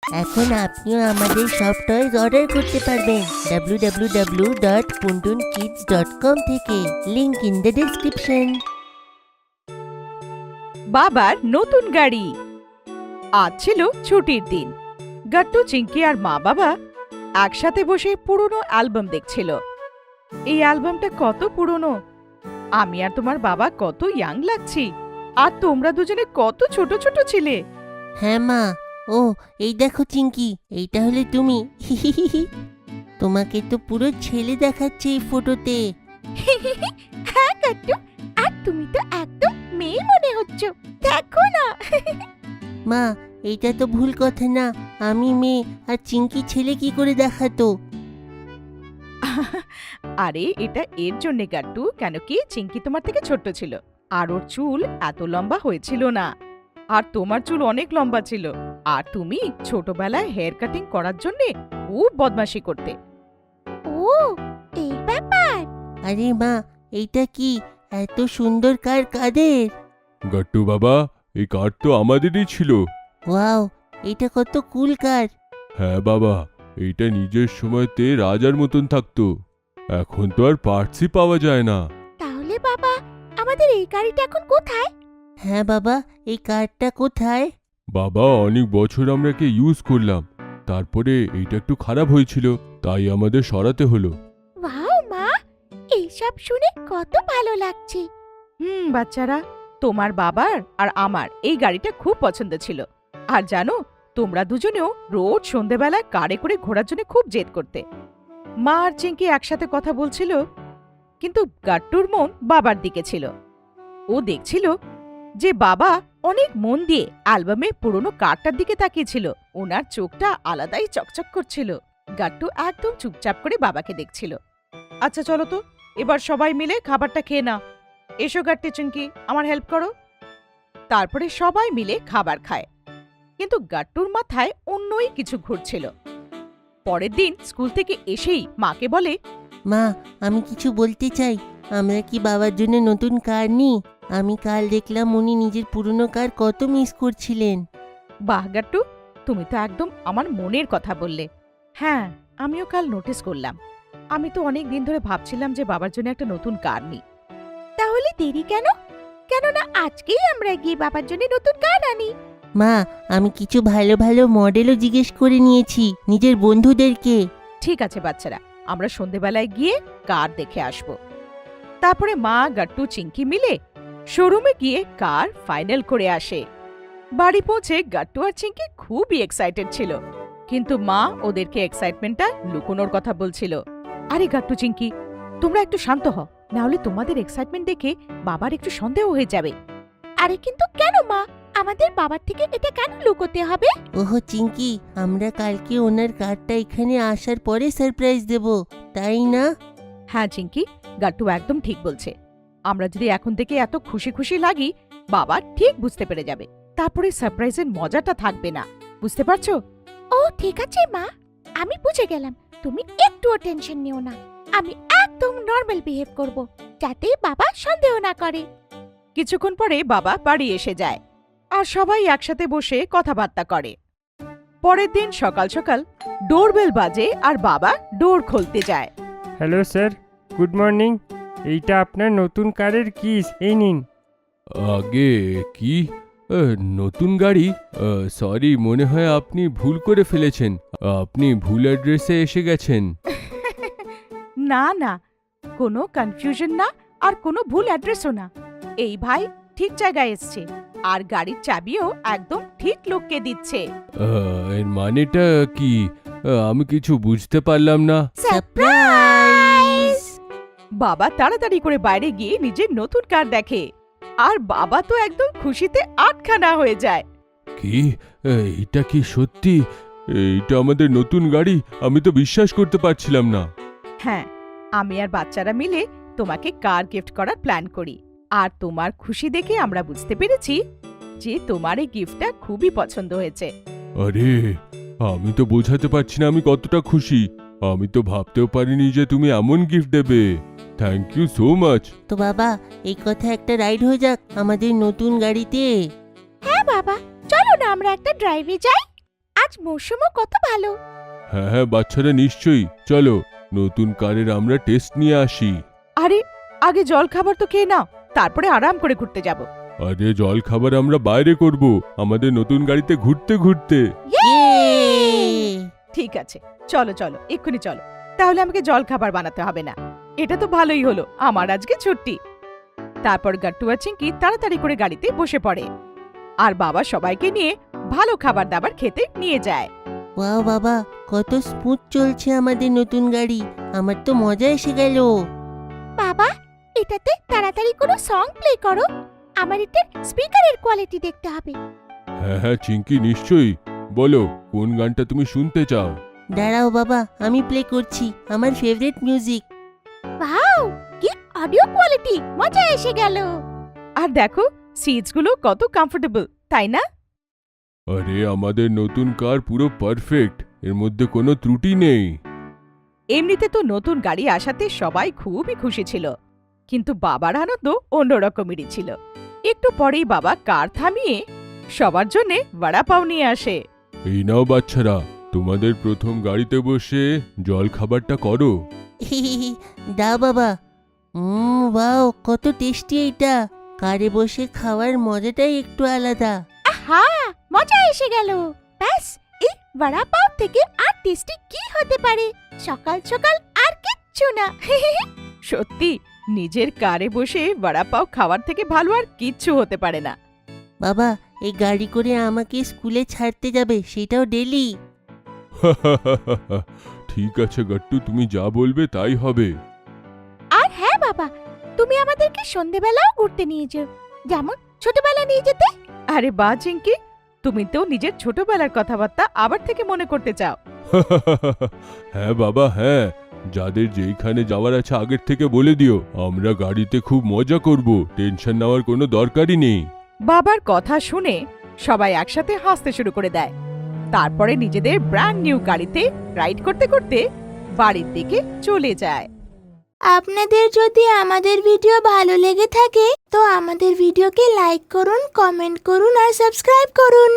এখন আপনিও আমাদের সব টয়েস অর্ডার করতে পারবেন www.puntunkids.com থেকে। Link in the description. বাবার নতুন গাড়ি। আজ ছিল ছুটির দিন। গাট্টু, চিঙ্কি আর মা বাবা একসাথে বসে পুরনো অ্যালবাম দেখছিল। এই অ্যালবামটা কত পুরনো! আমি আর তোমার বাবা কত ইয়াং লাগছি, আর তোমরা দুজনে কত ছোট ছোট ছিলে। হ্যাঁ মা, ও এই দেখো চিঙ্কি, এইটা হলে তুমি। তোমাকে তো পুরো ছেলে দেখাচ্ছে এই ফটোতে। হ্যাঁ গাট্টু, আর তুমি তো একদম মেয়ে মনে হচ্ছ, দেখো না। মা, এইটা তো ভুল কথা না। আমি মেয়ে আর চিঙ্কি ছেলে কি করে দেখাতো? আরে এটা এর জন্যে গাট্টু, কেন কি চিঙ্কি তোমার থেকে ছোট্ট ছিল, আর ওর চুল এত লম্বা হয়েছিল না, আর তোমার চুল অনেক লম্বা ছিল, আর তুমি ছোটবেলায় হেয়ার কাটিং করার জন্যে খুব বদমাশি করতে। ও, এই ব্যাপার। আরে মা, এইটা কি এত সুন্দর কার কাদের? গাট্টু বাবা, এই কার তো আমাদেরই ছিল। ওয়াও, এটা কত কুল কার। হ্যাঁ বাবা, এইটা নিজের সময়তে রাজার মতন থাকতো, এখন তো আর পার্টসই পাওয়া যায় না। তাহলে বাবা, আমাদের এই গাড়িটা এখন কোথায়? হ্যাঁ বাবা, এই কারটা কোথায়? বাবা, অনেক বছর আমরা একে ইউজ করলাম, তারপরে এইটা একটু খারাপ হয়েছিল, তাই আমাদের সরাতে হলো। ওয়াও মা, এইসব শুনে কত ভালো লাগছে। বাচ্চারা, তোমার বাবার আর আমার এই গাড়িটা খুব পছন্দ ছিল। আর জানো, তোমরা দুজনেও রোজ সন্ধেবেলায় কারে করে ঘোরার জন্য খুব জেদ করতে। মা আর চিঙ্কি একসাথে কথা বলছিল, কিন্তু গাট্টুর মন বাবার দিকে ছিল। ও দেখছিল যে বাবা অনেক মন দিয়ে অ্যালবামে পুরনো কারটার দিকে তাকিয়েছিল। ওনার চোখটা আলাদাই চকচক করছিল। গাট্টু একদম চুপচাপ করে বাবাকে দেখছিল। আচ্ছা চলো তো, এবার সবাই মিলে খাবারটা খেয়ে নাও। এসো গাট্টু, চিঙ্কি, আমার হেল্প করো। তারপরে সবাই মিলে খাবার খায়, কিন্তু গাট্টুর মাথায় অন্যই কিছু ঘুরছিল। পরের দিন স্কুল থেকে এসেই মাকে বলে, মা, আমি কিছু বলতে চাই। আমরা কি বাবার জন্য নতুন কার নিই? আমি কাল দেখলাম উনি নিজের পুরনো কার কত মিস করছিলেন। বাহ গাট্টু, তুমি তো একদম আমার মনের কথা বললে। হ্যাঁ, আমিও কাল নোটিস করলাম। আমি তো অনেক দিন ধরে ভাবছিলাম যে বাবার জন্য একটা নতুন কার নিই। তাহলে দেরি কেন? কেননা আজকেই আমরা গিয়ে বাবার জন্য নতুন কার আনি। মা, আমি কিছু ভালো ভালো মডেলও জিজ্ঞেস করে নিয়েছি নিজের বন্ধুদেরকে। ঠিক আছে বাচ্চারা, আমরা সন্ধেবেলায় গিয়ে কার দেখে আসব। তারপরে মা, গাট্টু, চিঙ্কি মিলে শোরুমে গিয়ে কার ফাইনাল করে আসে। বাড়ি পৌঁছে গাট্টু আর চিঙ্কি খুবই এক্সাইটেড ছিল, কিন্তু মা ওদেরকে এক্সাইটমেন্টটা লুকোনোর কথা বলছিল। আরে গাট্টু, চিঙ্কি, তোমরা একটু শান্ত হও, নাহলে তোমাদের এক্সাইটমেন্ট দেখে বাবার একটু সন্দেহ হয়ে যাবে। আরে কিন্তু কেন মা, আমাদের বাবার থেকে এটা কেন লুকোতে হবে? ওহো চিঙ্কি, আমরা কালকে ওনার কারটা এখানে আসার পরে সারপ্রাইজ দেব, তাই না? হ্যাঁ চিঙ্কি, গাট্টু একদম ঠিক বলছে। আমরা যদি এখন থেকে এত খুশি খুশি লাগি, বাবা ঠিক বুঝতে পেরে যাবে, তারপরে সারপ্রাইজের মজাটা থাকবে না। বুঝতে পারছো? ও ঠিক আছে মা, আমি বুঝে গেলাম। তুমি একটুও টেনশন নিও না, আমি একদম নর্মাল বিহেভ করব, যাতে বাবা সন্দেহ না করে। কিছুক্ষণ পরে বাবা বাড়ি এসে যায়, আর সবাই একসাথে বসে কথাবার্তা করে। পরের দিন সকাল সকাল ডোরবেল বাজে আর বাবা ডোর খুলতে যায়। Hello sir, good morning. এইটা আপনার নতুন কারের কিস, এই নিন। আগে কি? নতুন গাড়ি? সরি, মনে হয় আপনি ভুল করে ফেলেছেন, আপনি ভুল অ্যাড্রেসে এসে গেছেন। না না, কোনো কনফিউশন না, আর কোনো ভুল অ্যাড্রেসও না। এই ভাই ঠিক জায়গায় এসছে, আর গাড়ির চাবিও একদম ঠিক লোককে দিচ্ছে। এর মানেটা কি? আমি কিছু বুঝতে পারলাম না। সারপ্রাইজ! বাবা তাড়াতাড়ি করে বাইরে গিয়ে নিজের নতুন কার দেখে, আর বাবা তো একদম খুশিতে আটখানা হয়ে যায়। কি? এইটা কি সত্যি? এইটা আমাদের নতুন গাড়ি? আমি তো বিশ্বাস করতে পারছিলাম না। হ্যাঁ, আমি আর বাচ্চারা মিলে তোমাকে কার গিফট করার প্ল্যান করি, আর তোমার খুশি দেখে আমরা বুঝতে পেরেছি যে তোমার এই গিফটটা খুবই পছন্দ হয়েছে। আরে, আমি তো বোঝাতে পারছি না আমি কতটা খুশি। আমি তো ভাবতেও পারিনি যে তুমি এমন গিফট দেবে। Thank you so much. তো বাবা, এই কথা একটা রাইড হয়ে যাক আমাদের নতুন গাড়িতে। হ্যাঁ বাবা, চলো না আমরা একটা ড্রাইভে যাই। আজ মৌসুমও কত ভালো। হ্যাঁ হ্যাঁ বাচ্চারা নিশ্চয়ই, চলো নতুন কারের আমরা টেস্ট নিয়ে আসি। আরে আগে জল খাবার তো খেয়ে নাও, তারপরে আরাম করে ঘুরতে যাব। আরে জল খাবার আমরা বাইরে করব, আমাদের নতুন গাড়িতে ঘুরতে ঘুরতে। ইয়ে! ঠিক আছে, চলো চলো এক্ষুনি চলো। তাহলে আমাকে জল খাবার বানাতে হবে না। এটা তো ভালোই হলো, আমার আজকে ছুটি। তারপর গাট্টু আর চিঙ্কি তাড়াতাড়ি করে গাড়িতে বসে পড়ে আর বাবা সবাইকে নিয়ে ভালো খাবার দাবার খেতে নিয়ে যায়। ওয়াও বাবা, কত স্মুথ চলছে আমাদের নতুন গাড়ি, আমার তো মজা এসে গেল। বাবা, এটাতে তাড়াতাড়ি কোনো সং প্লে করো, আমার এটার স্পিকারের কোয়ালিটি দেখতে হবে। হ্যাঁ হ্যাঁ চিঙ্কি নিশ্চয়ই, বলো কোন গানটা তুমি শুনতে চাও? দাঁড়াও বাবা, আমি প্লে করছি আমার ফেভারিট মিউজিক। ওয়াও, কি অডিও কোয়ালিটি, মজা এসে গেল। আর দেখো সিটসগুলো কত কমফোর্টেবল, তাই না? আরে আমাদের নতুন কার পুরো পারফেক্ট, এর মধ্যে কোনো ত্রুটি নেই। এমনিতে তো নতুন গাড়ি আসাতে সবাই খুবই খুশি ছিল, কিন্তু বাবার আনন্দ অন্যরকমেরই ছিল। একটু পরেই বাবা কার থামিয়ে সবার জন্য বড়া পাও নিয়ে আসে। এই নাও বাচ্চারা, তোমাদের প্রথম গাড়িতে বসে জল খাবারটা করো। দাও বাবা। ওয়াও, কত টেস্টি এটা, কারে বসে খাওয়ার মজাটাই একটু আলাদা। আহা, মজা এসে গেল। ব্যাস, এই বড়া পাও থেকে আর টেস্টি কি হতে পারে? সকাল সকাল আর কিচ্ছু না। সত্যি নিজের কারে বসে বড়া পাও খাওয়ার থেকে ভালো আর কিচ্ছু হতে পারে না। বাবা, এই গাড়ি করে আমাকে স্কুলে ছাড়তে যাবে, সেটাও ডেলি। ঠিক আছে গাট্টু, তুমি যা বলবে তাই হবে। আর হ্যাঁ বাবা, তুমি আমাদেরকে সন্ধেবেলাও ঘুরতে নিয়ে যেও, যেমন ছোটবেলা নিয়ে যেতে। আরে বা চিঙ্কি, তুমি তো নিজের ছোটবেলার কথাবার্তা আবার থেকে মনে করতে চাও। হ্যাঁ বাবা হ্যাঁ, যাদের যেইখানে যাওয়ার আছে আগের থেকে বলে দিও, আমরা গাড়িতে খুব মজা করব, টেনশন নেওয়ার কোনো দরকারই নেই। বাবার কথা শুনে সবাই একসাথে হাসতে শুরু করে দেয়। তারপরে নিজেদের ব্র্যান্ড নিউ গাড়িতে রাইড করতে করতে বাড়ির দিকে চলে যায়। আপনাদের যদি আমাদের ভিডিও ভালো লেগে থাকে তো আমাদের ভিডিওকে লাইক করুন, কমেন্ট করুন আর সাবস্ক্রাইব করুন।